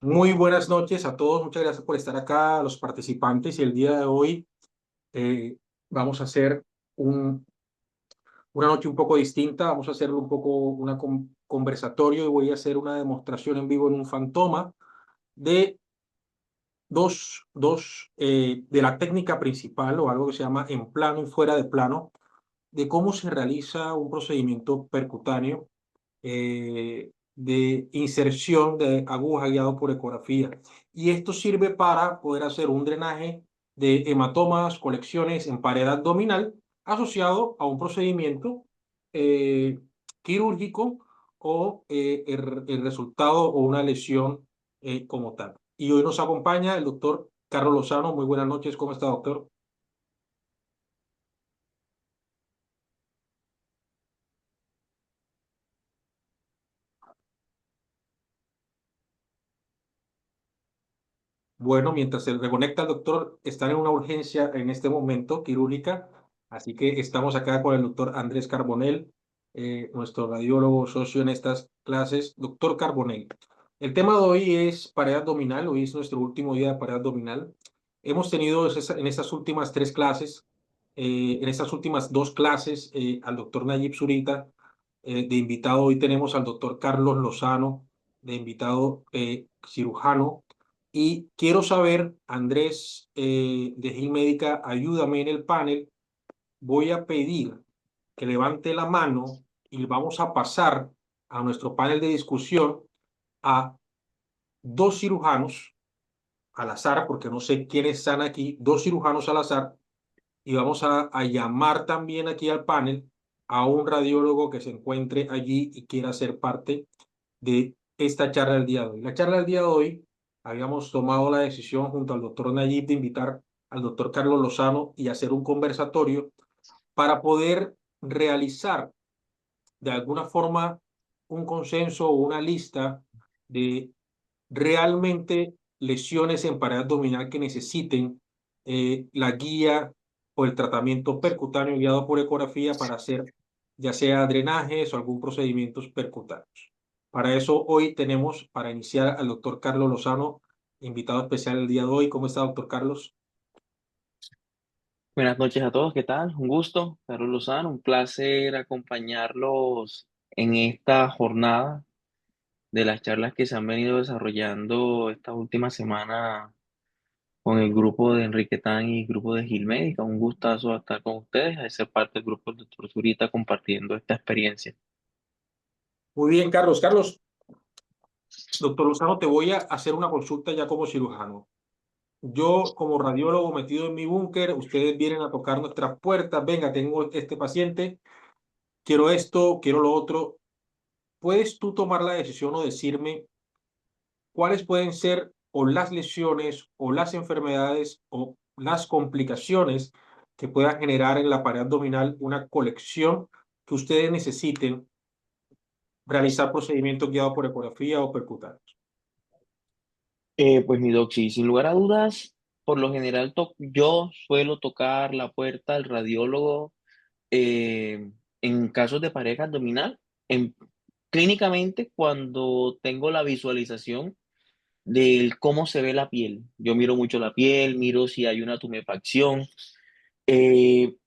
Muy buenas noches a todos. Muchas gracias por estar acá, a los participantes. Y el día de hoy eh, vamos a hacer un- una noche un poco distinta. Vamos a hacer un poco una conversatorio y voy a hacer una demostración en vivo en un fantoma de de la técnica principal o algo que se llama en plano y fuera de plano, de cómo se realiza un procedimiento percutáneo de inserción de aguja guiado por ecografía. Y esto sirve para poder hacer un drenaje de hematomas, colecciones en pared abdominal asociado a un procedimiento eh, quirúrgico o el resultado o una lesión como tal. Y hoy nos acompaña el doctor Carlos Lozano. Muy buenas noches. ¿Cómo está, doctor? Bueno, mientras se reconecta el doctor, está en una urgencia en este momento quirúrgica, así que estamos acá con el doctor Andrés Carbonell, nuestro radiólogo socio en estas clases. Doctor Carbonell, el tema de hoy es pared abdominal, hoy es nuestro último día de pared abdominal. Hemos tenido en estas últimas tres clases, en estas últimas dos clases, al doctor Nayib Zurita, de invitado hoy tenemos al doctor Carlos Lozano, de invitado cirujano. Y quiero saber, Andrés, de Gil Médica, ayúdame en el panel. Voy a pedir que levante la mano y vamos a pasar a nuestro panel de discusión a dos cirujanos al azar, porque no sé quiénes están aquí, dos cirujanos al azar, y vamos a llamar también aquí al panel a un radiólogo que se encuentre allí y quiera ser parte de esta charla del día de hoy. La charla del día de hoy habíamos tomado la decisión junto al doctor Nayib de invitar al doctor Carlos Lozano y hacer un conversatorio para poder realizar de alguna forma un consenso o una lista de realmente lesiones en pared abdominal que necesiten la guía o el tratamiento percutáneo guiado por ecografía para hacer ya sea drenajes o algún procedimiento percutáneos. Para eso hoy tenemos, para iniciar, al doctor Carlos Lozano, invitado especial el día de hoy. ¿Cómo está, doctor Carlos? Buenas noches a todos, ¿qué tal? Un gusto, Carlos Lozano, un placer acompañarlos en esta jornada de las charlas que se han venido desarrollando esta última semana con el grupo de Enrique Tan y el grupo de Gil Médica. Un gustazo estar con ustedes, de ser parte del grupo del doctor Zurita compartiendo esta experiencia. Muy bien, Carlos. Carlos, doctor Lozano, te voy a hacer una consulta ya como cirujano. Yo, como radiólogo metido en mi búnker, ustedes vienen a tocar nuestras puertas. Venga, tengo este paciente, quiero esto, quiero lo otro. ¿Puedes tú tomar la decisión o decirme cuáles pueden ser o las lesiones o las enfermedades o las complicaciones que puedan generar en la pared abdominal una colección que ustedes necesiten realizar procedimientos guiados por ecografía o percutáneos? Pues mi doc, sí, sin lugar a dudas, por lo general yo suelo tocar la puerta del radiólogo en casos de pareja abdominal, clínicamente cuando tengo la visualización de cómo se ve la piel. Yo miro mucho la piel, miro si hay una tumefacción,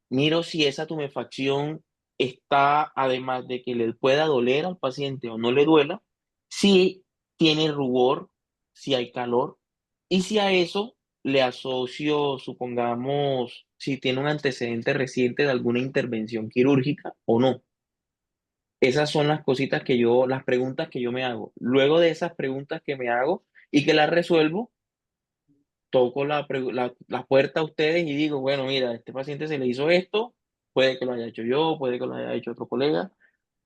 miro si esa tumefacción está, además de que le pueda doler al paciente o no le duela, si tiene rubor, si hay calor, y si a eso le asocio, supongamos, si tiene un antecedente reciente de alguna intervención quirúrgica o no. Esas son las cositas las preguntas que yo me hago. Luego de esas preguntas que me hago y que las resuelvo, toco la puerta a ustedes y digo, bueno, mira, a este paciente se le hizo esto, puede que lo haya hecho yo, puede que lo haya hecho otro colega.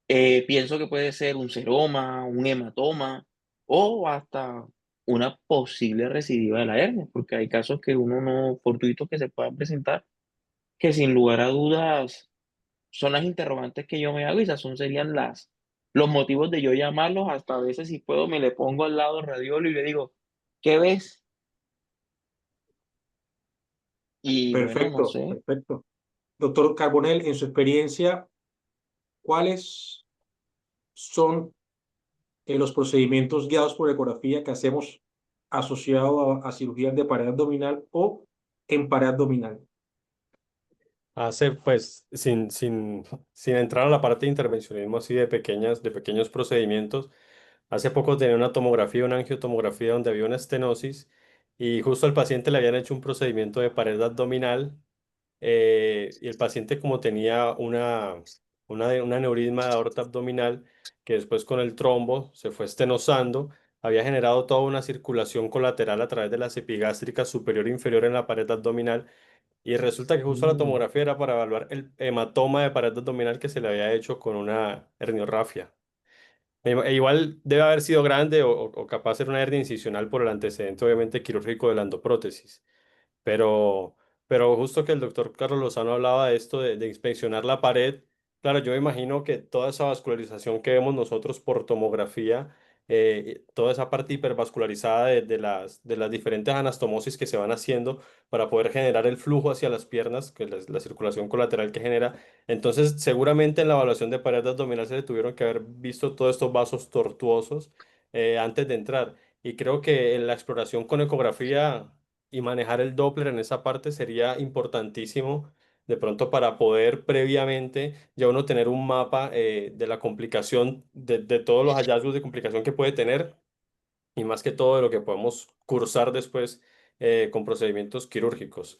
Pienso que puede ser un seroma, un hematoma o hasta una posible recidiva de la hernia, porque hay casos que uno no, fortuitos que se puedan presentar, que sin lugar a dudas son las interrogantes que yo me hago y esas serían los motivos de yo llamarlos. Hasta a veces, si puedo, me le pongo al lado al radiólogo y le digo, ¿qué ves? Y bueno, no Perfecto, sé. perfecto. Doctor Carbonell, en su experiencia, ¿cuáles son los procedimientos guiados por ecografía que hacemos? asociado a cirugías de pared abdominal o en pared abdominal. Hace, pues, sin entrar a la parte de intervencionismo así de pequeños procedimientos, hace poco tenía una tomografía, una angiotomografía donde había una estenosis y justo al paciente le habían hecho un procedimiento de pared abdominal y el paciente como tenía un aneurisma de aorta abdominal que después con el trombo se fue estenosando, había generado toda una circulación colateral a través de las epigástricas superior e inferior en la pared abdominal y resulta que justo la Mm. tomografía era para evaluar el hematoma de pared abdominal que se le había hecho con una herniorrafia. Igual debe haber sido grande o capaz ser una hernia incisional por el antecedente obviamente quirúrgico de la endoprótesis. Pero, pero justo que el doctor Carlos Lozano hablaba de esto, de inspeccionar la pared, claro, yo me imagino que toda esa vascularización que vemos nosotros por tomografía, toda esa parte hipervascularizada de las diferentes anastomosis que se van haciendo para poder generar el flujo hacia las piernas, que es la circulación colateral que genera. Entonces, seguramente en la evaluación de pared abdominal se le tuvieron que haber visto todos estos vasos tortuosos antes de entrar. Y creo que en la exploración con ecografía y manejar el Doppler en esa parte sería importantísimo de pronto para poder previamente ya uno tener un mapa de la complicación, de todos los hallazgos de complicación que puede tener y más que todo de lo que podemos cursar después con procedimientos quirúrgicos.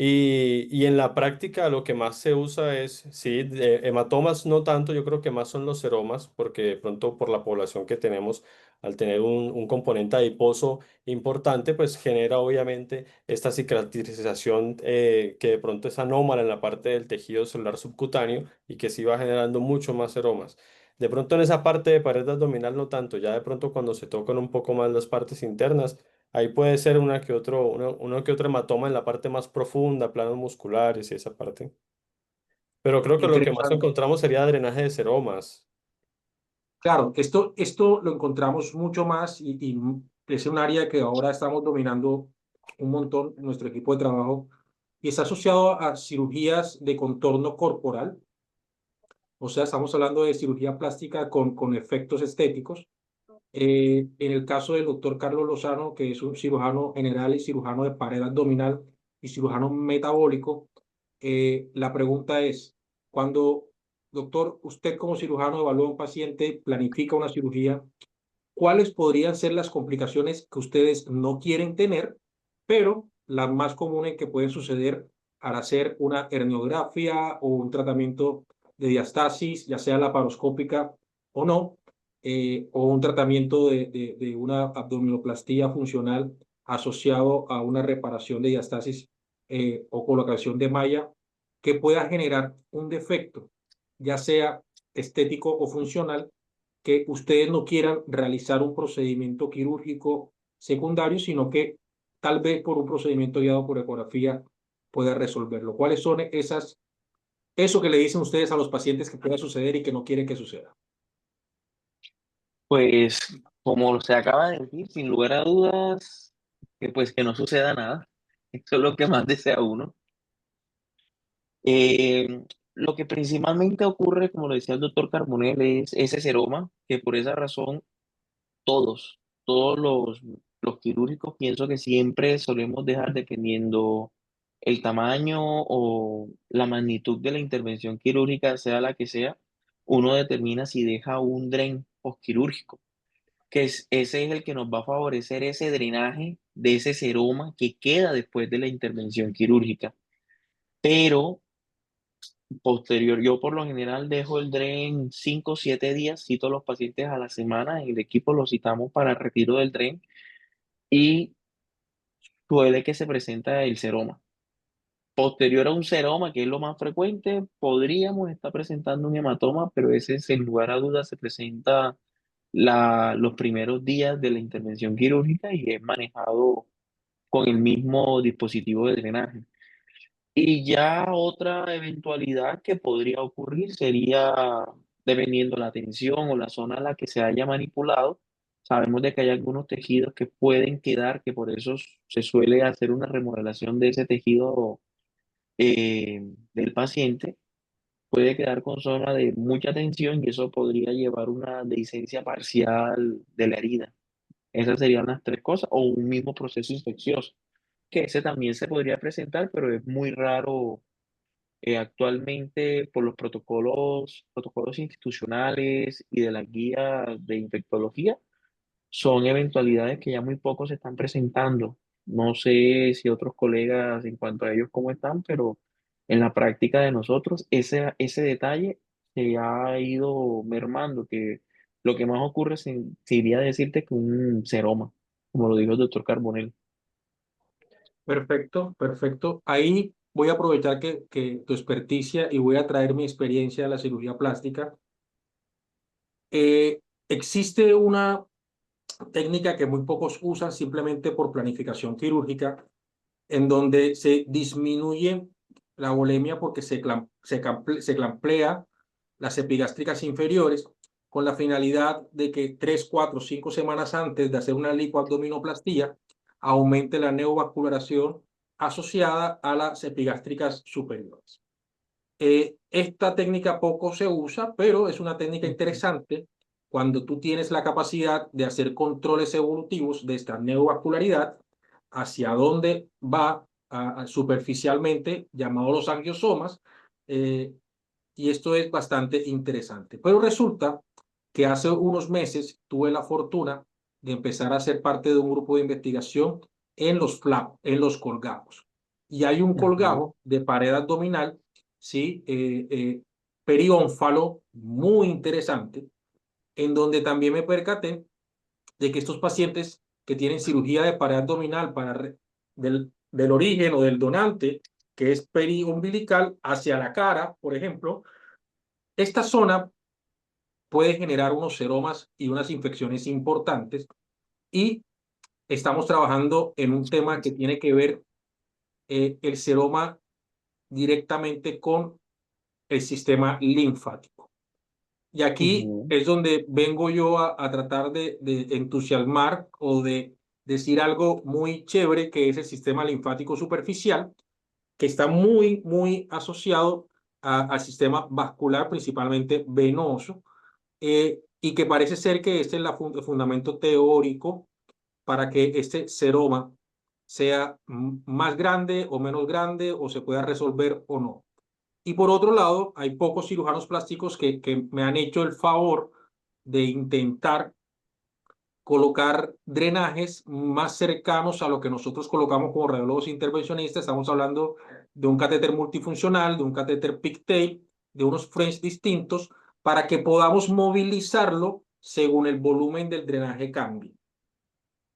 Y en la práctica lo que más se usa es, sí, hematomas no tanto, yo creo que más son los seromas, porque de pronto por la población que tenemos, al tener un componente adiposo importante, pues genera obviamente esta cicatrización que de pronto es anómala en la parte del tejido celular subcutáneo y que sí va generando mucho más seromas. De pronto en esa parte de pared abdominal no tanto, ya de pronto cuando se tocan un poco más las partes internas. Ahí puede ser uno que otro hematoma en la parte más profunda, planos musculares y esa parte. Pero creo que lo que más Interesante. encontramos sería drenaje de seromas. Claro, esto lo encontramos mucho más y es un área que ahora estamos dominando un montón en nuestro equipo de trabajo y está asociado a cirugías de contorno corporal. O sea, estamos hablando de cirugía plástica con efectos estéticos. En el caso del doctor Carlos Lozano, que es un cirujano general y cirujano de pared abdominal y cirujano metabólico, la pregunta es, cuando, doctor, usted como cirujano evalúa a un paciente, planifica una cirugía, ¿cuáles podrían ser las complicaciones que ustedes no quieren tener, pero las más comunes que pueden suceder al hacer una herniografía o un tratamiento de diastasis, ya sea laparoscópica o no, o un tratamiento de una abdominoplastía funcional asociado a una reparación de diastasis o colocación de malla que pueda generar un defecto, ya sea estético o funcional, que ustedes no quieran realizar un procedimiento quirúrgico secundario, sino que tal vez por un procedimiento guiado por ecografía pueda resolverlo. ¿Cuáles son eso que le dicen ustedes a los pacientes que pueda suceder y que no quieren que suceda? Pues, como se acaba de decir, sin lugar a dudas, que pues que no suceda nada. Eso es lo que más desea uno. Lo que principalmente ocurre, como lo decía el doctor Carbonell, es ese seroma, que por esa razón todos los quirúrgicos, pienso que siempre solemos dejar, dependiendo el tamaño o la magnitud de la intervención quirúrgica, sea la que sea, uno determina si deja un dren postquirúrgico, ese es el que nos va a favorecer ese drenaje de ese seroma que queda después de la intervención quirúrgica. Pero posterior, yo por lo general dejo el DREN 5 o 7 días, cito a los pacientes a la semana, en el equipo los citamos para retiro del DREN y suele que se presenta el seroma. Posterior a un seroma, que es lo más frecuente, podríamos estar presentando un hematoma, pero ese sin lugar a dudas se presenta los primeros días de la intervención quirúrgica y es manejado con el mismo dispositivo de drenaje. Y ya otra eventualidad que podría ocurrir sería, dependiendo la tensión o la zona a la que se haya manipulado, sabemos de que hay algunos tejidos que pueden quedar, que por eso se suele hacer una remodelación de ese tejido del paciente, puede quedar con zona de mucha tensión y eso podría llevar una dehiscencia parcial de la herida. Esas serían las tres cosas, o un mismo proceso infeccioso, que ese también se podría presentar, pero es muy raro actualmente por los protocolos institucionales y de la guía de infectología. Son eventualidades que ya muy pocos se están presentando. No sé si otros colegas en cuanto a ellos cómo están, pero en la práctica de nosotros ese detalle se ha ido mermando, que lo que más ocurre sería decirte que un seroma, como lo dijo el doctor Carbonell. Perfecto, perfecto. Ahí voy a aprovechar que tu experticia y voy a traer mi experiencia de la cirugía plástica. Existe una técnica que muy pocos usan simplemente por planificación quirúrgica, en donde se disminuye la volemia porque se clamplea las epigástricas inferiores con la finalidad de que 3, 4, 5 semanas antes de hacer una lipoabdominoplastía aumente la neovascularación asociada a las epigástricas superiores. Esta técnica poco se usa, pero es una técnica interesante cuando tú tienes la capacidad de hacer controles evolutivos de esta neovascularidad, hacia dónde va superficialmente, llamado los angiosomas, eh, y esto es bastante interesante. Pero resulta que hace unos meses tuve la fortuna de empezar a ser parte de un grupo de investigación en los flap, en los colgajos. Y hay un Ujú, colgajo de pared abdominal, ¿sí? Periónfalo, muy interesante, en donde también me percaté de que estos pacientes que tienen cirugía de pared abdominal del origen o del donante, que es periumbilical, hacia la cara, por ejemplo, esta zona puede generar unos seromas y unas infecciones importantes, y estamos trabajando en un tema que tiene que ver el seroma directamente con el sistema linfático. Y aquí ujú, es donde vengo yo a tratar de entusiasmar o de decir algo muy chévere, que es el sistema linfático superficial, que está muy, muy asociado al sistema vascular, principalmente venoso, y que parece ser que este es el fundamento teórico para que este seroma sea más grande o menos grande, o se pueda resolver o no. Y por otro lado, hay pocos cirujanos plásticos que me han hecho el favor de intentar colocar drenajes más cercanos a lo que nosotros colocamos como radiólogos intervencionistas. Estamos hablando de un catéter multifuncional, de un catéter pigtail, de unos French distintos, para que podamos movilizarlo según el volumen del drenaje cambie.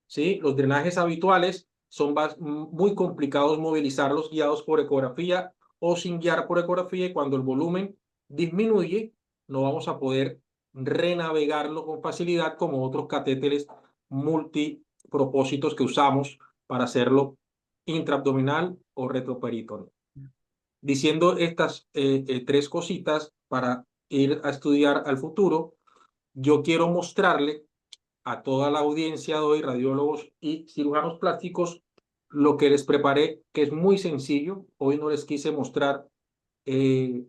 ¿Sí? Los drenajes habituales son muy complicados movilizarlos guiados por ecografía o sin guiar por ecografía, y cuando el volumen disminuye, no vamos a poder renavegarlo con facilidad como otros catéteres multipropósitos que usamos para hacerlo intraabdominal o retroperitoneo. Diciendo estas tres cositas para ir a estudiar al futuro, yo quiero mostrarle a toda la audiencia de hoy, radiólogos y cirujanos plásticos, lo que les preparé, que es muy sencillo. Hoy no les quise mostrar eh,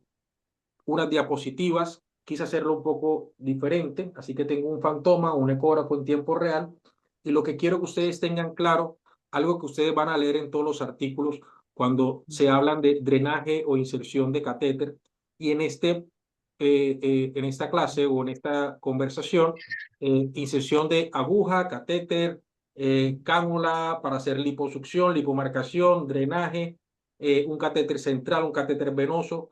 unas diapositivas, quise hacerlo un poco diferente, así que tengo un fantoma, un ecógrafo en tiempo real, y lo que quiero que ustedes tengan claro, algo que ustedes van a leer en todos los artículos cuando se hablan de drenaje o inserción de catéter, y en esta clase o en esta conversación, inserción de aguja, catéter, cánula para hacer liposucción, lipomarcación, drenaje, un catéter central, un catéter venoso.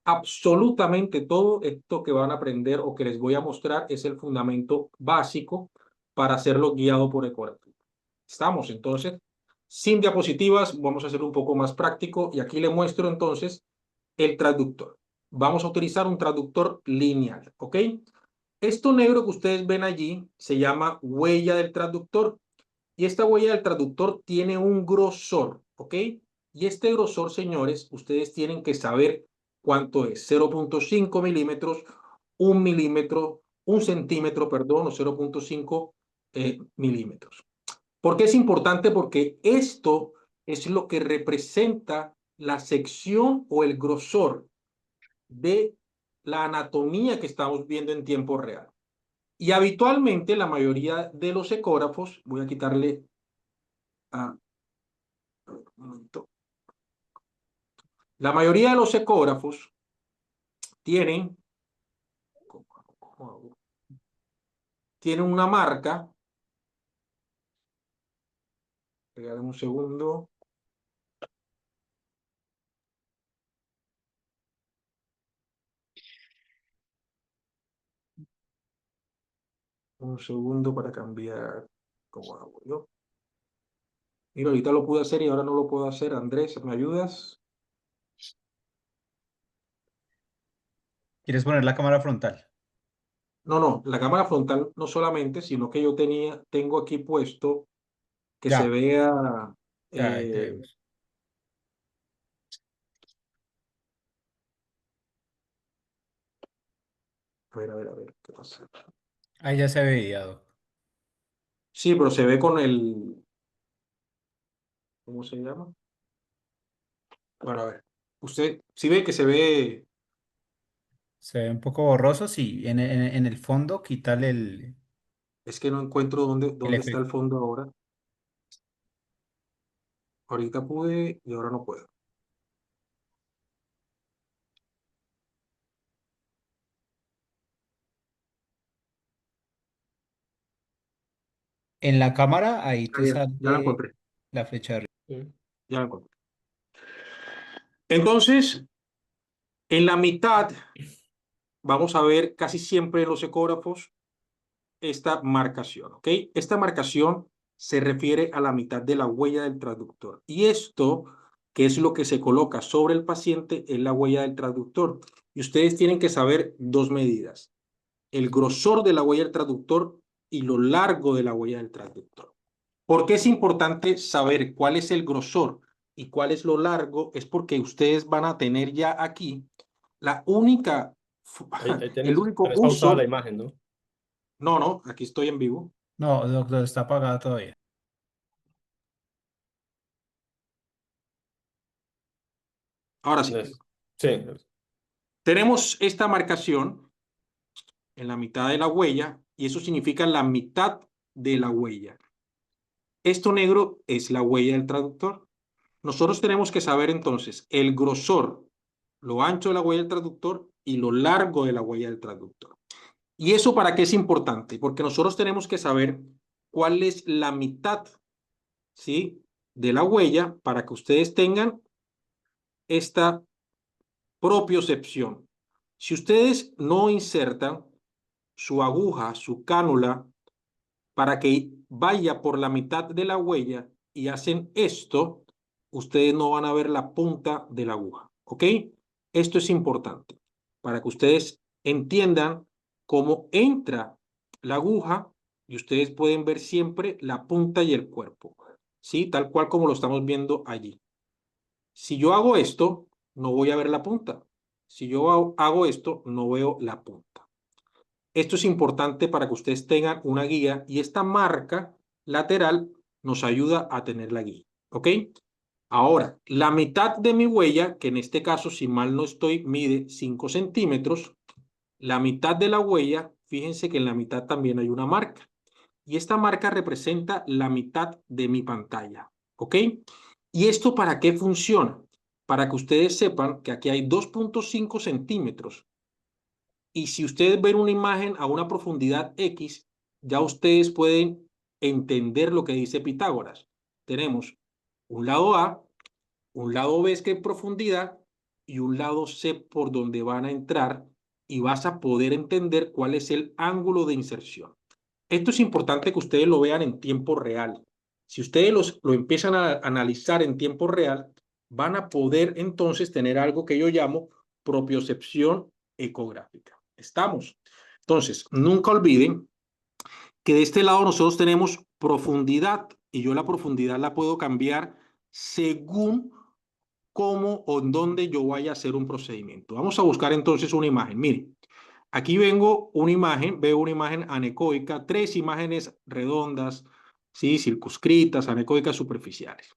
Absolutamente todo esto que van a aprender o que les voy a mostrar es el fundamento básico para hacerlo guiado por ecografía. Estamos entonces, sin diapositivas, vamos a hacer un poco más práctico, y aquí le muestro entonces el traductor. Vamos a utilizar un traductor lineal, ¿ok? Esto negro que ustedes ven allí se llama huella del traductor, y esta huella del traductor tiene un grosor, ¿ok? Y este grosor, señores, ustedes tienen que saber cuánto es: 0.5 milímetros, 1 milímetro, 1 centímetro, perdón, o 0.5 milímetros. ¿Por qué es importante? Porque esto es lo que representa la sección o el grosor de la anatomía que estamos viendo en tiempo real. Y habitualmente la mayoría de los ecógrafos, voy a quitarle a, un momento. La mayoría de los ecógrafos tienen, ¿cómo hago? Tienen una marca. Regálame un segundo. Un segundo para cambiar. ¿Cómo hago yo? Mira, ahorita lo pude hacer y ahora no lo puedo hacer. Andrés, ¿me ayudas? ¿Quieres poner la cámara frontal? No, no, la cámara frontal no solamente, sino que yo tengo aquí puesto que se Ya, vea. ya, ahí te eh, vemos. a ver, ¿qué pasa? Ahí ya se veía, Doc. Sí, pero se ve con el, ¿cómo se llama? Bueno, a ver. Usted sí ve que se ve, Se ve un poco borroso, sí. En el fondo, quítale es que no encuentro dónde, el dónde está el efecto. fondo ahora. Ahorita pude y ahora no puedo. En la cámara, ahí Ah, te ya la sale encontré, la flecha arriba. ya la encontré. Entonces, en la mitad, vamos a ver casi siempre en los ecógrafos esta marcación, ¿ok? Esta marcación se refiere a la mitad de la huella del transductor. Y esto, que es lo que se coloca sobre el paciente, es la huella del transductor. Y ustedes tienen que saber dos medidas: el grosor de la huella del transductor y lo largo de la huella del transductor. ¿Por qué es importante saber cuál es el grosor y cuál es lo largo? Es porque ustedes van a tener ya aquí la única, Ahí el tienes, único tenés pausada la uso. imagen, ¿no? No, no, aquí estoy en vivo. No, doctor, está apagada todavía. Ahora sí. Sí, Tenemos esta marcación en la mitad de la huella y eso significa la mitad de la huella. Esto negro es la huella del traductor. Nosotros tenemos que saber entonces el grosor, lo ancho de la huella del traductor y lo largo de la huella del traductor. ¿Y eso para qué es importante? Porque nosotros tenemos que saber cuál es la mitad, ¿sí?, de la huella para que ustedes tengan esta propiocepción. Si ustedes no insertan su aguja, su cánula, para que vaya por la mitad de la huella y hacen esto, ustedes no van a ver la punta de la aguja, ¿ok? Esto es importante para que ustedes entiendan cómo entra la aguja y ustedes pueden ver siempre la punta y el cuerpo, ¿sí? Tal cual como lo estamos viendo allí. Si yo hago esto, no voy a ver la punta. Si yo hago esto, no veo la punta. Esto es importante para que ustedes tengan una guía y esta marca lateral nos ayuda a tener la guía. ¿Ok? Ahora, la mitad de mi huella, que en este caso, si mal no estoy, mide 5 centímetros, la mitad de la huella, fíjense que en la mitad también hay una marca. Y esta marca representa la mitad de mi pantalla. ¿Ok? ¿Y esto para qué funciona? Para que ustedes sepan que aquí hay 2.5 centímetros. Y si ustedes ven una imagen a una profundidad X, ya ustedes pueden entender lo que dice Pitágoras. Tenemos un lado A, un lado B, que es profundidad, y un lado C por donde van a entrar, y vas a poder entender cuál es el ángulo de inserción. Esto es importante que ustedes lo vean en tiempo real. Si ustedes lo empiezan a analizar en tiempo real, van a poder entonces tener algo que yo llamo propiocepción ecográfica. ¿Estamos? Entonces, nunca olviden que de este lado nosotros tenemos profundidad y yo la profundidad la puedo cambiar según cómo o en dónde yo vaya a hacer un procedimiento. Vamos a buscar entonces una imagen. Miren, aquí veo una imagen anecoica, 3 imágenes redondas, ¿sí?, circunscritas, anecoicas superficiales.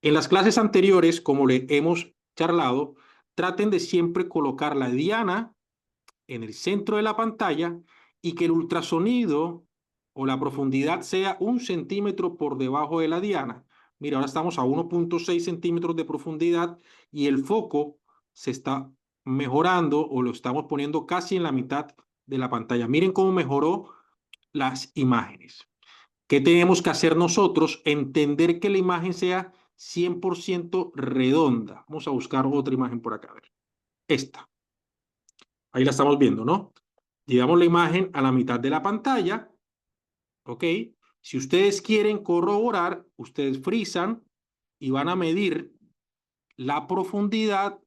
En las clases anteriores, como le hemos charlado, traten de siempre colocar la diana en el centro de la pantalla y que el ultrasonido o la profundidad sea 1 centímetro por debajo de la diana. Mira, ahora estamos a 1.6 centímetros de profundidad y el foco se está mejorando o lo estamos poniendo casi en la mitad de la pantalla. Miren cómo mejoró las imágenes. ¿Qué tenemos que hacer nosotros? Entender que la imagen sea 100% redonda. Vamos a buscar otra imagen por acá. A ver. Esta. Ahí la estamos viendo, ¿no? Llevamos la imagen a la mitad de la pantalla. ¿Ok? Si ustedes quieren corroborar, ustedes frisan y van a medir la profundidad.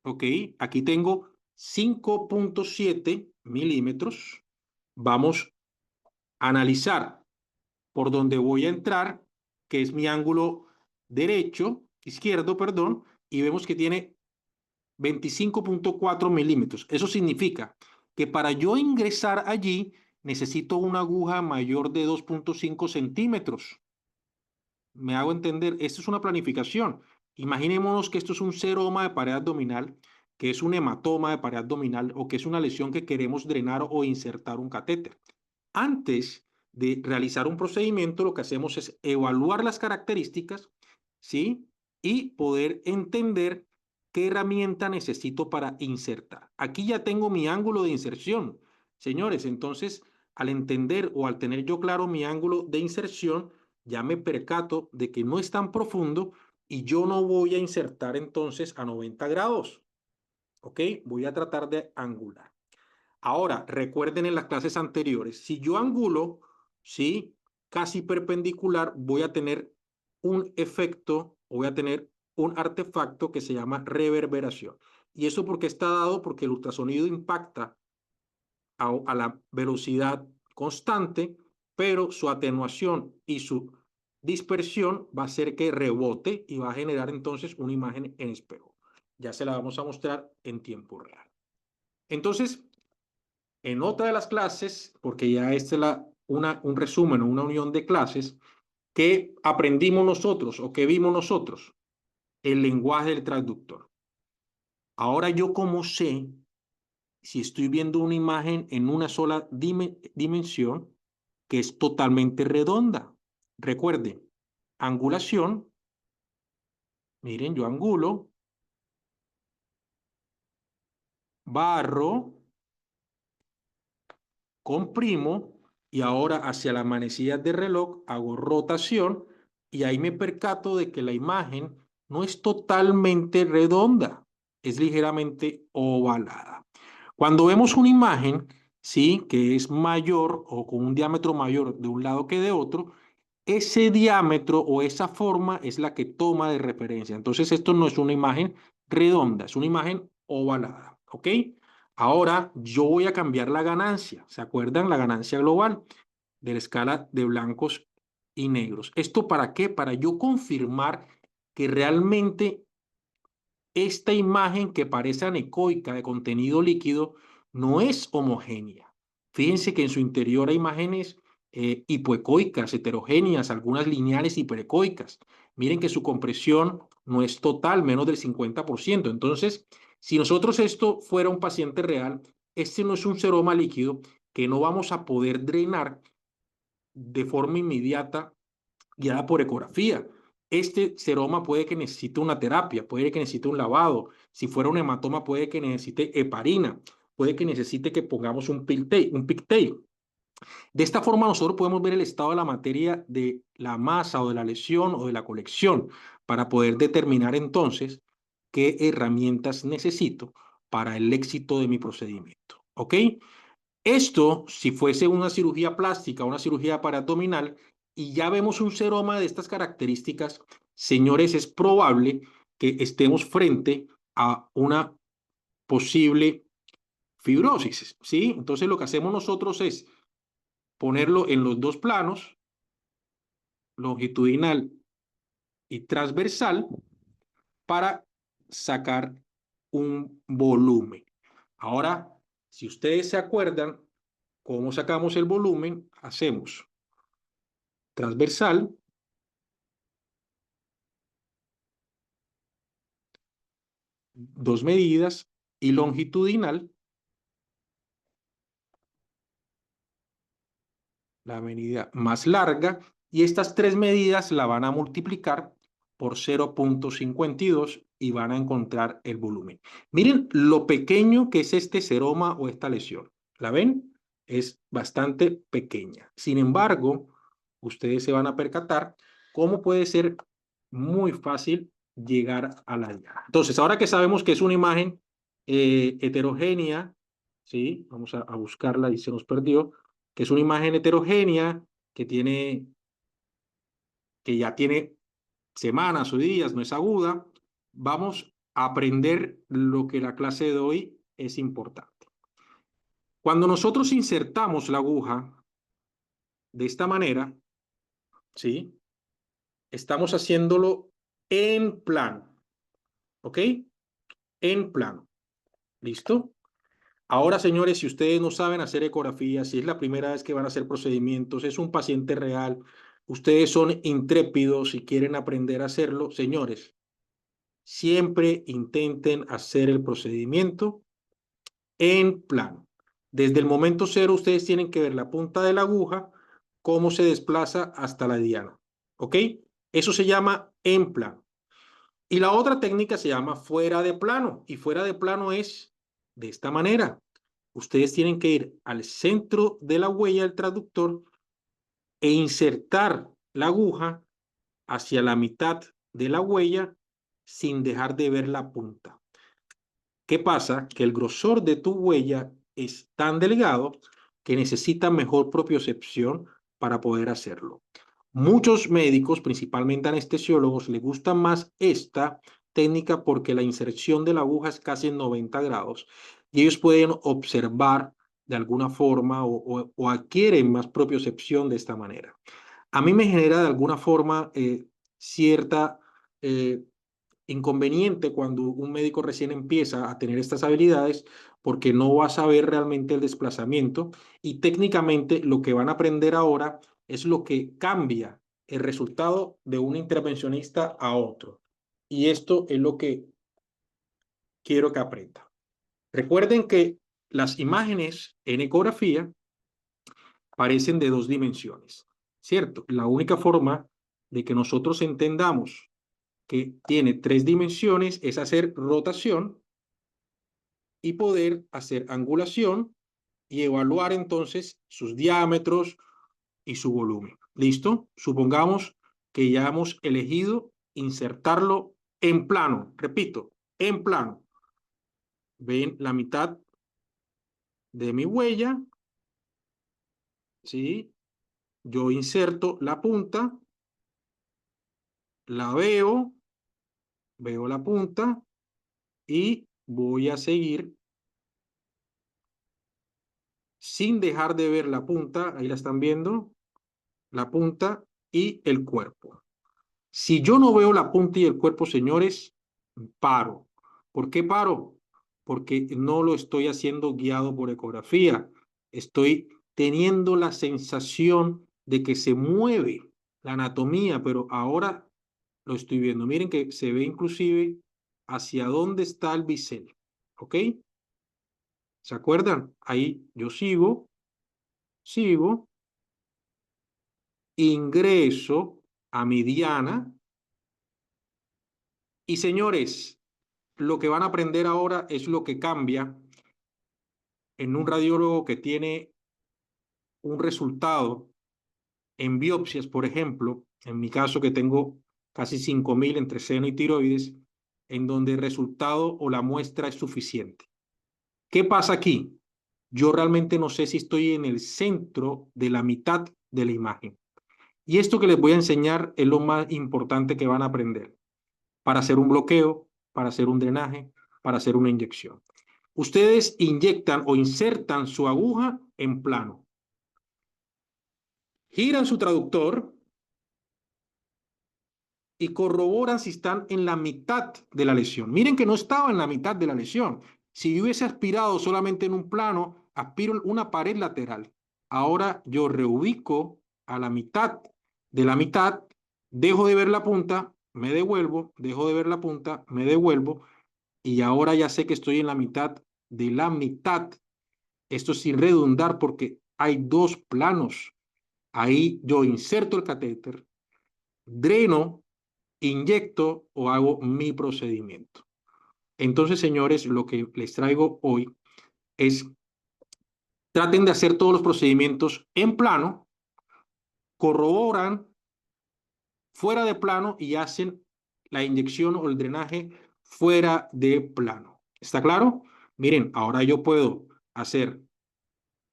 ¿Ok? Aquí tengo 5.7 milímetros. Vamos a analizar por donde voy a entrar, que es mi ángulo izquierdo, perdón, y vemos que tiene 25.4 milímetros. Eso significa que para yo ingresar allí necesito una aguja mayor de 2.5 centímetros. Me hago entender, esto es una planificación. Imaginémonos que esto es un seroma de pared abdominal, que es un hematoma de pared abdominal o que es una lesión que queremos drenar o insertar un catéter. Antes de realizar un procedimiento, lo que hacemos es evaluar las características, ¿sí? Y poder entender qué herramienta necesito para insertar. Aquí ya tengo mi ángulo de inserción. Señores, entonces, al entender o al tener yo claro mi ángulo de inserción, ya me percato de que no es tan profundo y yo no voy a insertar entonces a 90 grados. ¿Ok? Voy a tratar de angular. Ahora, recuerden en las clases anteriores, si yo angulo, ¿sí? Casi perpendicular, voy a tener un efecto, voy a tener un artefacto que se llama reverberación. ¿Y eso porque está dado? Porque el ultrasonido impacta a la velocidad constante, pero su atenuación y su dispersión va a hacer que rebote y va a generar entonces una imagen en espejo. Ya se la vamos a mostrar en tiempo real. Entonces, en otra de las clases, porque ya esta es un resumen o una unión de clases, ¿qué aprendimos nosotros o qué vimos nosotros? El lenguaje del transductor. Ahora yo como sé si estoy viendo una imagen en una sola dimensión que es totalmente redonda. Recuerden, angulación, miren, yo angulo, barro, comprimo y ahora hacia las manecillas de reloj hago rotación y ahí me percato de que la imagen no es totalmente redonda, es ligeramente ovalada. Cuando vemos una imagen, sí, que es mayor o con un diámetro mayor de un lado que de otro, ese diámetro o esa forma es la que toma de referencia. Entonces esto no es una imagen redonda, es una imagen ovalada, ¿ok? Ahora yo voy a cambiar la ganancia. ¿Se acuerdan? La ganancia global de la escala de blancos y negros. ¿Esto para qué? Para yo confirmar que realmente esta imagen que parece anecoica de contenido líquido no es homogénea. Fíjense que en su interior hay imágenes hipoecoicas, heterogéneas, algunas lineales hiperecoicas. Miren que su compresión no es total, menos del 50%. Entonces, si nosotros esto fuera un paciente real, este no es un seroma líquido que no vamos a poder drenar de forma inmediata guiada por ecografía. Este seroma puede que necesite una terapia, puede que necesite un lavado. Si fuera un hematoma, puede que necesite heparina, puede que necesite que pongamos un pigtail. De esta forma, nosotros podemos ver el estado de la materia de la masa o de la lesión o de la colección para poder determinar entonces qué herramientas necesito para el éxito de mi procedimiento. ¿Ok? Esto, si fuese una cirugía plástica, una cirugía paraabdominal, y ya vemos un seroma de estas características, señores, es probable que estemos frente a una posible fibrosis, ¿sí? Entonces lo que hacemos nosotros es ponerlo en los dos planos, longitudinal y transversal, para sacar un volumen. Ahora, si ustedes se acuerdan cómo sacamos el volumen, hacemos transversal, dos medidas, y longitudinal, la medida más larga, y estas tres medidas la van a multiplicar por 0.52 y van a encontrar el volumen. Miren lo pequeño que es este seroma o esta lesión. ¿La ven? Es bastante pequeña. Sin embargo, ustedes se van a percatar cómo puede ser muy fácil llegar a la llaga. Entonces, ahora que sabemos que es una imagen heterogénea, ¿sí? Vamos a buscarla y se nos perdió, que es una imagen heterogénea que ya tiene semanas o días, no es aguda. Vamos a aprender lo que la clase de hoy es importante. Cuando nosotros insertamos la aguja de esta manera, ¿sí? Estamos haciéndolo en plano, ¿ok? En plano. ¿Listo? Ahora, señores, si ustedes no saben hacer ecografía, si es la primera vez que van a hacer procedimientos, es un paciente real, ustedes son intrépidos y quieren aprender a hacerlo, señores, siempre intenten hacer el procedimiento en plano. Desde el momento cero, ustedes tienen que ver la punta de la aguja, cómo se desplaza hasta la diana. ¿Ok? Eso se llama en plano. Y la otra técnica se llama fuera de plano. Y fuera de plano es de esta manera. Ustedes tienen que ir al centro de la huella del traductor e insertar la aguja hacia la mitad de la huella sin dejar de ver la punta. ¿Qué pasa? Que el grosor de tu huella es tan delgado que necesita mejor propiocepción para poder hacerlo. Muchos médicos, principalmente anestesiólogos, les gusta más esta técnica porque la inserción de la aguja es casi en 90 grados y ellos pueden observar de alguna forma o adquieren más propiocepción de esta manera. A mí me genera de alguna forma cierta inconveniente cuando un médico recién empieza a tener estas habilidades porque no va a saber realmente el desplazamiento y técnicamente lo que van a aprender ahora es lo que cambia el resultado de un intervencionista a otro. Y esto es lo que quiero que aprendan. Recuerden que las imágenes en ecografía parecen de dos dimensiones, ¿cierto? La única forma de que nosotros entendamos que tiene tres dimensiones es hacer rotación y poder hacer angulación y evaluar entonces sus diámetros y su volumen. ¿Listo? Supongamos que ya hemos elegido insertarlo en plano. Repito, en plano. Ven la mitad de mi huella, ¿sí? Yo inserto la punta, la veo la punta y voy a seguir sin dejar de ver la punta, ahí la están viendo, la punta y el cuerpo. Si yo no veo la punta y el cuerpo, señores, paro. ¿Por qué paro? Porque no lo estoy haciendo guiado por ecografía. Estoy teniendo la sensación de que se mueve la anatomía, pero ahora lo estoy viendo. Miren que se ve inclusive hacia dónde está el bisel. ¿Ok? ¿Se acuerdan? Ahí yo sigo, ingreso a mi diana y señores, lo que van a aprender ahora es lo que cambia en un radiólogo que tiene un resultado en biopsias, por ejemplo, en mi caso que tengo casi 5.000 entre seno y tiroides, en donde el resultado o la muestra es suficiente. ¿Qué pasa aquí? Yo realmente no sé si estoy en el centro de la mitad de la imagen. Y esto que les voy a enseñar es lo más importante que van a aprender para hacer un bloqueo, para hacer un drenaje, para hacer una inyección. Ustedes inyectan o insertan su aguja en plano. Giran su traductor y corroboran si están en la mitad de la lesión. Miren que no estaba en la mitad de la lesión. Si yo hubiese aspirado solamente en un plano, aspiro una pared lateral. Ahora yo reubico a la mitad de la mitad, dejo de ver la punta, me devuelvo, dejo de ver la punta, me devuelvo, y ahora ya sé que estoy en la mitad de la mitad. Esto sin redundar porque hay dos planos. Ahí yo inserto el catéter, dreno, inyecto o hago mi procedimiento. Entonces, señores, lo que les traigo hoy es, traten de hacer todos los procedimientos en plano, corroboran fuera de plano y hacen la inyección o el drenaje fuera de plano. ¿Está claro? Miren, ahora yo puedo hacer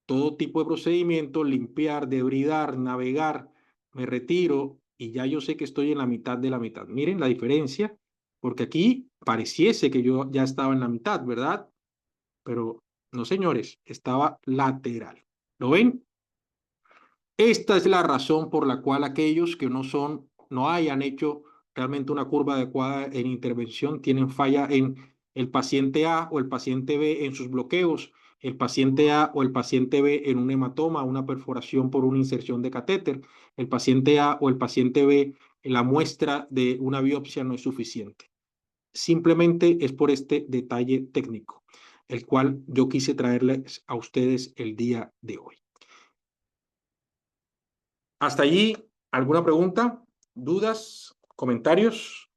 todo tipo de procedimiento, limpiar, debridar, navegar, me retiro y ya yo sé que estoy en la mitad de la mitad. Miren la diferencia, porque aquí pareciese que yo ya estaba en la mitad, ¿verdad? Pero no, señores, estaba lateral. ¿Lo ven? Esta es la razón por la cual aquellos que no hayan hecho realmente una curva adecuada en intervención tienen falla en el paciente A o el paciente B en sus bloqueos, el paciente A o el paciente B en un hematoma, una perforación por una inserción de catéter, el paciente A o el paciente B en la muestra de una biopsia no es suficiente. Simplemente es por este detalle técnico, el cual yo quise traerles a ustedes el día de hoy. Hasta allí, ¿alguna pregunta? ¿Dudas? ¿Comentarios?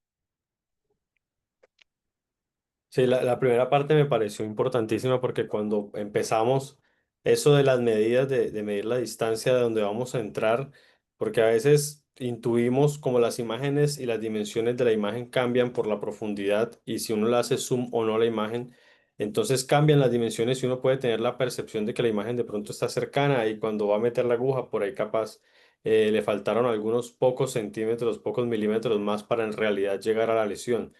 Sí, la primera parte me pareció importantísima porque cuando empezamos eso de las medidas, de medir la distancia de donde vamos a entrar, porque a veces intuimos como las imágenes y las dimensiones de la imagen cambian por la profundidad y si uno le hace zoom o no a la imagen, entonces cambian las dimensiones y uno puede tener la percepción de que la imagen de pronto está cercana y cuando va a meter la aguja por ahí capaz le faltaron algunos pocos centímetros, pocos milímetros más para en realidad llegar a la lesión.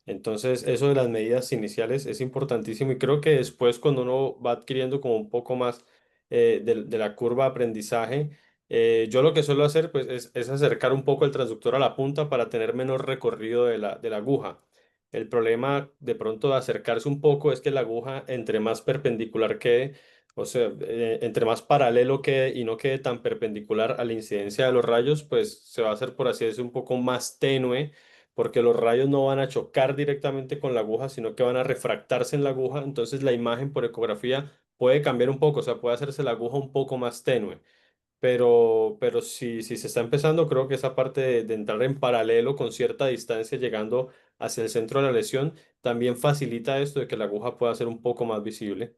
Entonces, eso de las medidas iniciales es importantísimo y creo que después cuando uno va adquiriendo como un poco más de la curva de aprendizaje, yo lo que suelo hacer pues es acercar un poco el transductor a la punta para tener menor recorrido de la aguja. El problema de pronto de acercarse un poco es que la aguja entre más perpendicular quede, o sea, entre más paralelo quede y no quede tan perpendicular a la incidencia de los rayos, pues se va a hacer, por así decirlo, un poco más tenue porque los rayos no van a chocar directamente con la aguja, sino que van a refractarse en la aguja, entonces la imagen por ecografía puede cambiar un poco, o sea, puede hacerse la aguja un poco más tenue, pero si se está empezando, creo que esa parte de entrar en paralelo con cierta distancia llegando hacia el centro de la lesión también facilita esto de que la aguja pueda ser un poco más visible.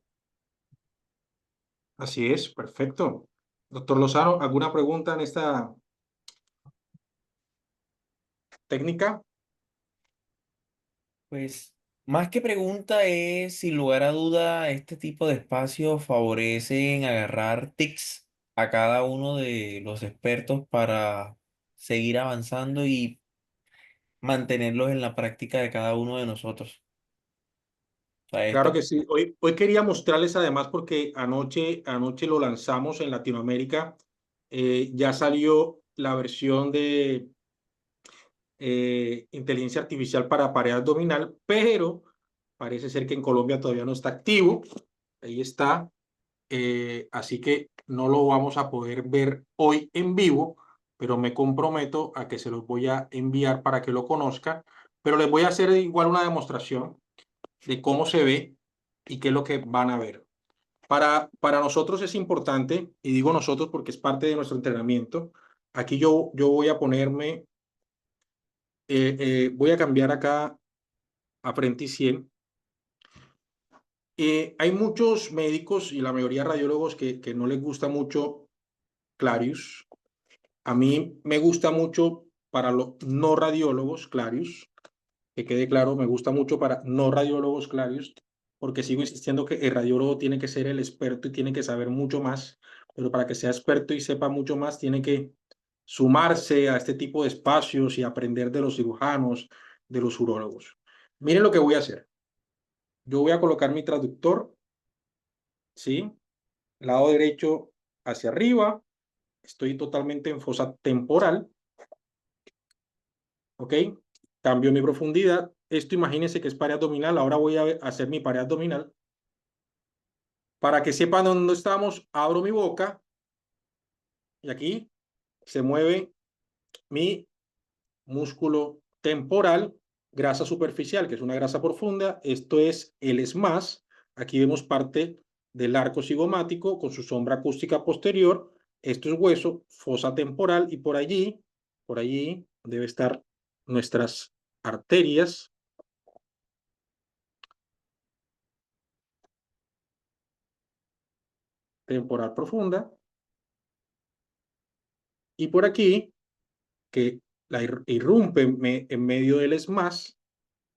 Así es, perfecto. Doctor Lozano, ¿alguna pregunta en esta técnica? Pues más que pregunta es, sin lugar a duda, este tipo de espacios favorecen agarrar tics a cada uno de los expertos para seguir avanzando y mantenerlos en la práctica de cada uno de nosotros. O sea, Claro esto, que sí. Hoy quería mostrarles además porque anoche lo lanzamos en Latinoamérica. Ya salió la versión de inteligencia artificial para pared abdominal, pero parece ser que en Colombia todavía no está activo. Ahí está. Así que no lo vamos a poder ver hoy en vivo, pero me comprometo a que se los voy a enviar para que lo conozcan. Pero les voy a hacer igual una demostración de cómo se ve y qué es lo que van a ver. Para nosotros es importante, y digo nosotros porque es parte de nuestro entrenamiento. Aquí yo voy a ponerme, voy a cambiar acá a frente y 100. Hay muchos médicos y la mayoría de radiólogos que no les gusta mucho Clarius. A mí me gusta mucho para los no radiólogos Clarius, que quede claro, me gusta mucho para no radiólogos Clarius, porque sigo insistiendo que el radiólogo tiene que ser el experto y tiene que saber mucho más, pero para que sea experto y sepa mucho más, tiene que sumarse a este tipo de espacios y aprender de los cirujanos, de los urólogos. Miren lo que voy a hacer. Yo voy a colocar mi traductor, ¿sí? Lado derecho hacia arriba. Estoy totalmente en fosa temporal. ¿Ok? Cambio mi profundidad. Esto imagínense que es pared abdominal. Ahora voy a hacer mi pared abdominal. Para que sepan dónde estamos, abro mi boca y aquí se mueve mi músculo temporal, grasa superficial, que es una grasa profunda. Esto es el SMAS. Aquí vemos parte del arco cigomático con su sombra acústica posterior. esto es hueso, fosa temporal, y por allí debe estar nuestras arterias. Temporal profunda. Y por aquí, que la irrumpe en medio del ESMAS,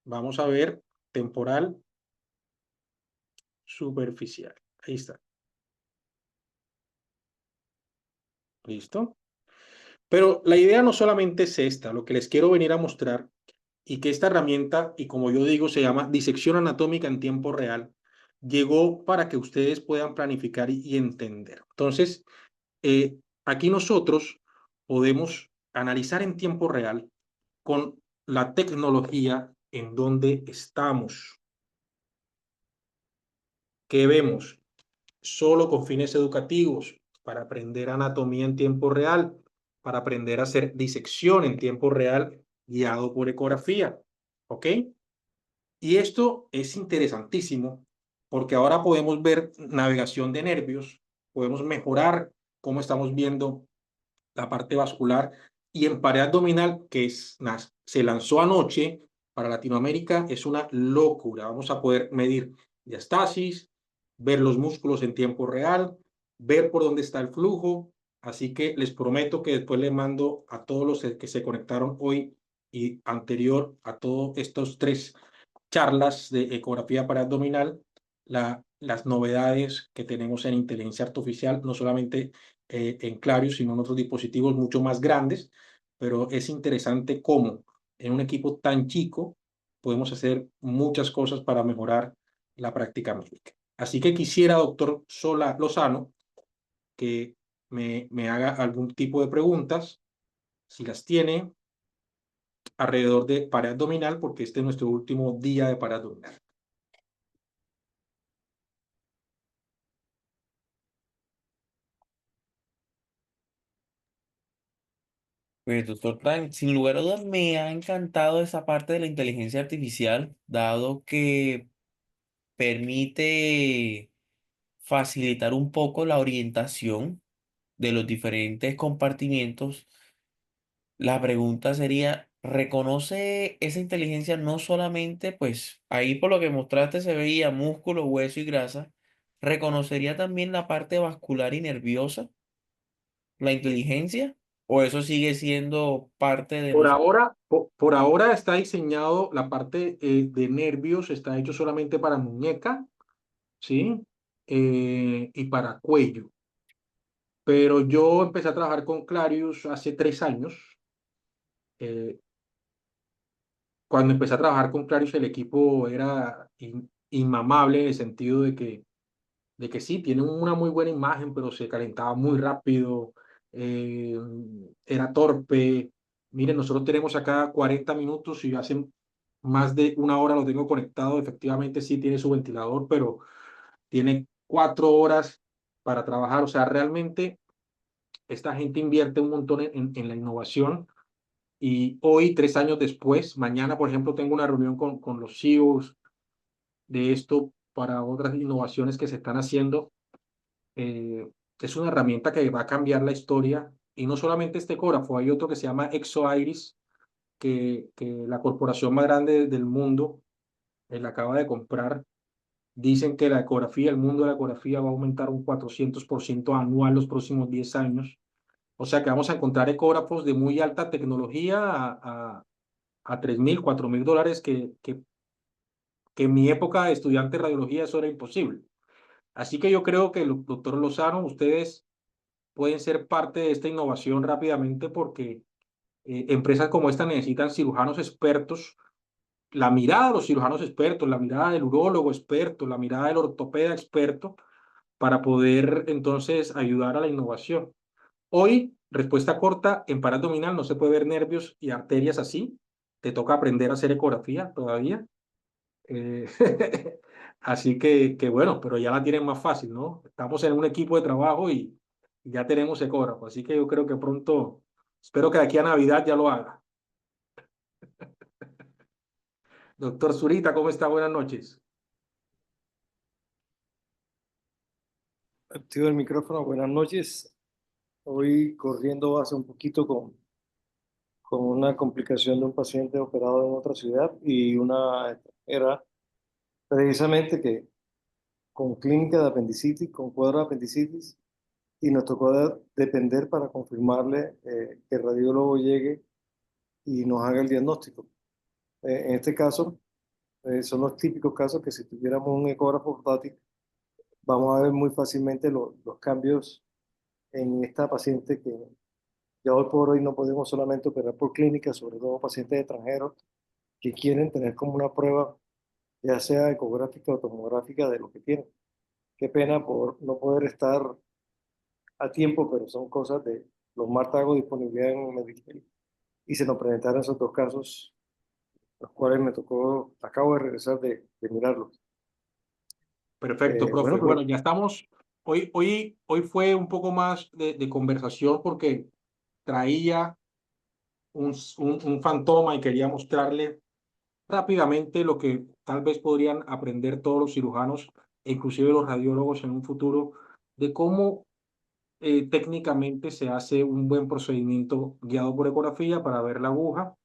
vamos a ver temporal superficial. Ahí está. ¿Listo? Pero la idea no solamente es esta, lo que les quiero venir a mostrar, y que esta herramienta, y como yo digo, se llama disección anatómica en tiempo real, llegó para que ustedes puedan planificar y entender. Entonces, aquí nosotros podemos analizar en tiempo real con la tecnología en donde estamos. ¿Qué vemos? Solo con fines educativos, para aprender anatomía en tiempo real, para aprender a hacer disección en tiempo real guiado por ecografía. ¿Ok? Y esto es interesantísimo porque ahora podemos ver navegación de nervios, podemos mejorar cómo estamos viendo la parte vascular, y en pared abdominal, que se lanzó anoche para Latinoamérica, es una locura. Vamos a poder medir diastasis, ver los músculos en tiempo real, ver por dónde está el flujo. Así que les prometo que después les mando a todos los que se conectaron hoy y anterior a todos estos 3 charlas de ecografía paraabdominal, las novedades que tenemos en inteligencia artificial, no solamente en Clarius, sino en otros dispositivos mucho más grandes, pero es interesante cómo en un equipo tan chico podemos hacer muchas cosas para mejorar la práctica médica. Así que quisiera, doctor Lozano, que me haga algún tipo de preguntas, si las tiene, alrededor de pared abdominal, porque este es nuestro último día de pared abdominal. Pues, doctor Tan, sin lugar a dudas me ha encantado esa parte de la inteligencia artificial, dado que permite facilitar un poco la orientación de los diferentes compartimientos. La pregunta sería, ¿reconoce esa inteligencia no solamente, pues ahí por lo que mostraste se veía músculo, hueso y grasa? ¿Reconocería también la parte vascular y nerviosa, la inteligencia? ¿O eso sigue siendo parte de Por nosotros? ahora, por ahora está diseñado la parte de nervios, está hecho solamente para muñeca, ¿sí? Y para cuello. Pero yo empecé a trabajar con Clarius hace 3 años. Eh, Cuando empecé a trabajar con Clarius, el equipo era inmamable, en el sentido de que sí, tiene una muy buena imagen, pero se calentaba muy rápido, eh, era torpe. Miren, nosotros tenemos acá 40 minutos y hace más de una hora lo tengo conectado. Efectivamente, sí tiene su ventilador, pero tiene 4 horas para trabajar. O sea, realmente esta gente invierte un montón en la innovación. Y hoy, 3 años después, mañana, por ejemplo, tengo una reunión con los CEOs de esto para otras innovaciones que se están haciendo. eh, es una herramienta que va a cambiar la historia. Y no solamente este ecógrafo, hay otro que se llama ExoIris, que la corporación más grande del mundo la acaba de comprar. Dicen que la ecografía, el mundo de la ecografía va a aumentar un 400% anual los próximos 10 años. O sea que vamos a encontrar ecógrafos de muy alta tecnología a $3,000, $4,000, que en mi época de estudiante de radiología eso era imposible. Así que yo creo que, doctor Lozano, ustedes pueden ser parte de esta innovación rápidamente, porque empresas como esta necesitan cirujanos expertos, la mirada de los cirujanos expertos, la mirada del urólogo experto, la mirada del ortopeda experto, para poder entonces ayudar a la innovación. Hoy, respuesta corta, en pared abdominal no se puede ver nervios y arterias así. Te toca aprender a hacer ecografía todavía. Eh, Así que bueno, pero ya la tienen más fácil, ¿no? Estamos en un equipo de trabajo y ya tenemos ecógrafo. Así que yo creo que pronto, espero que de aquí a Navidad ya lo haga. Doctor Zurita, ¿cómo está? Buenas noches. Activo el micrófono, buenas noches. hoy corriendo base un poquito con una complicación de un paciente operado en otra ciudad y una era precisamente que con clínica de apendicitis, con cuadro de apendicitis, y nos tocó depender para confirmarle que el radiólogo llegue y nos haga el diagnóstico. En este caso, son los típicos casos que si tuviéramos un ecógrafo portátil, vamos a ver muy fácilmente los cambios en esta paciente que ya hoy por hoy no podemos solamente operar por clínica, sobre todo pacientes extranjeros que quieren tener como una prueba, ya sea ecográfica o tomográfica, de lo que tienen. Qué pena por no poder estar a tiempo, pero son cosas de los martes hago disponibilidad en Medicare y se nos presentaron esos dos casos, los cuales me tocó, acabo de regresar de mirarlos. Perfecto, profe. Bueno, Bueno, pero ya estamos. Hoy fue un poco más de conversación porque traía un fantoma y quería mostrarle rápidamente lo que tal vez podrían aprender todos los cirujanos e inclusive los radiólogos en un futuro de cómo técnicamente se hace un buen procedimiento guiado por ecografía para ver la aguja,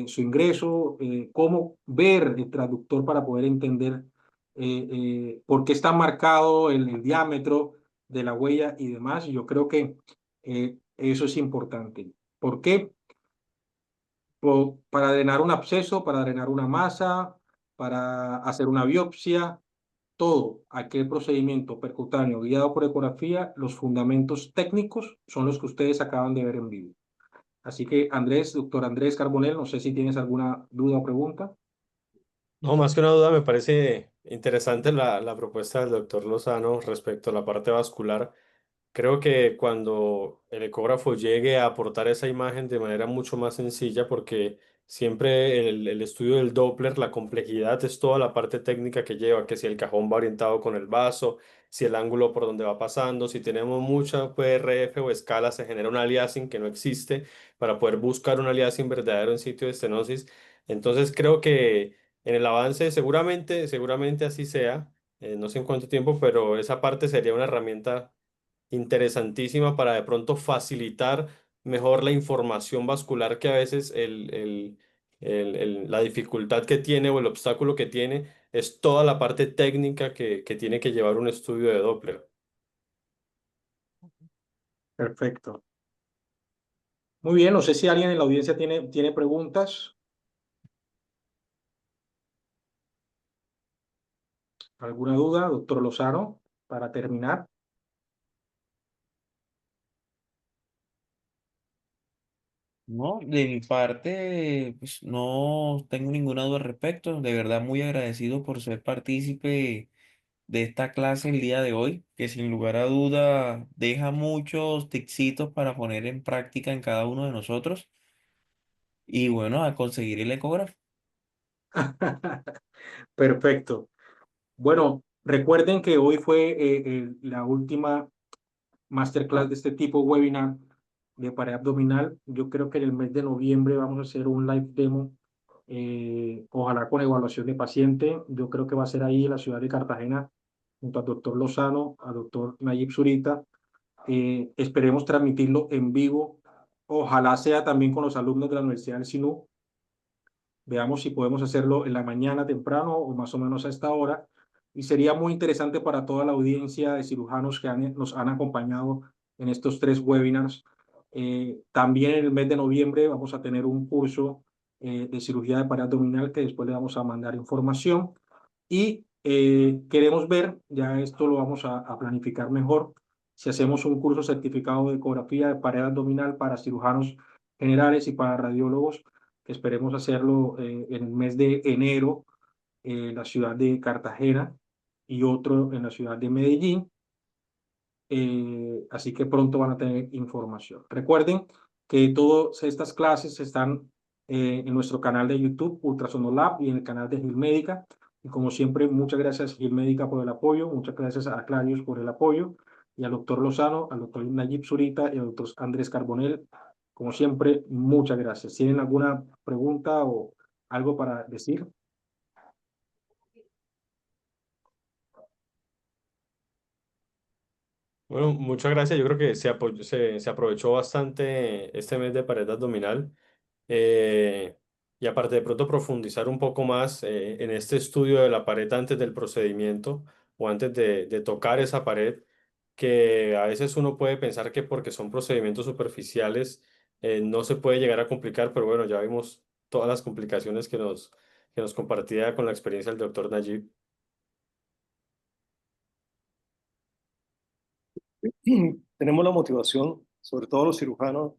su ingreso, cómo ver el traductor para poder entender por qué está marcado el diámetro de la huella y demás. Y yo creo que eso es importante. ¿Por qué? Para drenar un absceso, para drenar una masa, para hacer una biopsia, todo aquel procedimiento percutáneo guiado por ecografía, los fundamentos técnicos son los que ustedes acaban de ver en vivo. Así que Andrés, doctor Andrés Carbonell, no sé si tienes alguna duda o pregunta. No, más que una duda, me parece interesante la propuesta del doctor Lozano respecto a la parte vascular. Creo que cuando el ecógrafo llegue a aportar esa imagen de manera mucho más sencilla, porque siempre el estudio del Doppler, la complejidad es toda la parte técnica que lleva, que si el cajón va orientado con el vaso, si el ángulo por donde va pasando, si tenemos mucha PRF o escala, se genera un aliasing que no existe para poder buscar un aliasing verdadero en sitio de estenosis. Entonces creo que en el avance seguramente así sea, no sé en cuánto tiempo, pero esa parte sería una herramienta interesantísima para de pronto facilitar mejor la información vascular que a veces la dificultad que tiene o el obstáculo que tiene es toda la parte técnica que tiene que llevar un estudio de Doppler. Perfecto. Muy bien, no sé si alguien en la audiencia tiene preguntas. ¿Alguna duda, doctor Lozano, para terminar? No, de mi parte, pues no tengo ninguna duda al respecto. De verdad, muy agradecido por ser partícipe de esta clase el día de hoy, que sin lugar a duda deja muchos tipsitos para poner en práctica en cada uno de nosotros. Y bueno, a conseguir el ecógrafo. Perfecto. Bueno, recuerden que hoy fue la última masterclass de este tipo, webinar de pared abdominal. Yo creo que en el mes de noviembre vamos a hacer un live demo, ojalá con evaluación de paciente. Yo creo que va a ser ahí en la ciudad de Cartagena, junto al doctor Lozano, al doctor Nayib Zurita. Esperemos transmitirlo en vivo. Ojalá sea también con los alumnos de la Universidad del Sinú. Veamos si podemos hacerlo en la mañana temprano o más o menos a esta hora. Y sería muy interesante para toda la audiencia de cirujanos que nos han acompañado en estos 3 webinars. También en el mes de noviembre vamos a tener un curso de cirugía de pared abdominal que después le vamos a mandar información. Y queremos ver, ya esto lo vamos a planificar mejor, si hacemos un curso certificado de ecografía de pared abdominal para cirujanos generales y para radiólogos, que esperemos hacerlo en el mes de enero en la ciudad de Cartagena y otro en la ciudad de Medellín. Así que pronto van a tener información. Recuerden que todas estas clases están en nuestro canal de YouTube, Ultrasonolab, y en el canal de Gil Médica. Y como siempre, muchas gracias Gil Médica por el apoyo, muchas gracias a Clarius por el apoyo, y al doctor Lozano, al doctor Nayib Zurita y al doctor Andrés Carbonell. Como siempre, muchas gracias. ¿Tienen alguna pregunta o algo para decir? Bueno, muchas gracias. Yo creo que se aprovechó bastante este mes de pared abdominal. Eh, y aparte de pronto profundizar un poco más en este estudio de la pared antes del procedimiento o antes de tocar esa pared, que a veces uno puede pensar que porque son procedimientos superficiales no se puede llegar a complicar, pero bueno, ya vimos todas las complicaciones que nos compartía con la experiencia del doctor Najib. Tenemos la motivación, sobre todo los cirujanos,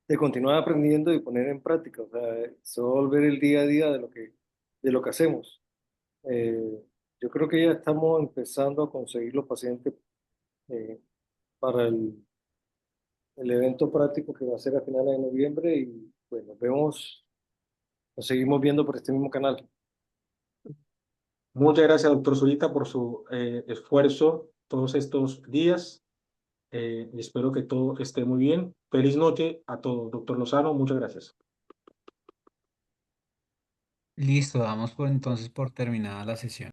de continuar aprendiendo y poner en práctica. O sea, se va a volver el día a día de lo que hacemos. Eh, yo creo que ya estamos empezando a conseguir los pacientes eh, para el evento práctico que va a ser a finales de noviembre y pues nos seguimos viendo por este mismo canal. Muchas gracias, doctor Zurita, por su esfuerzo todos estos días. Y espero que todo esté muy bien. Feliz noche a todos. Doctor Lozano, muchas gracias. Listo, damos por entonces por terminada la sesión.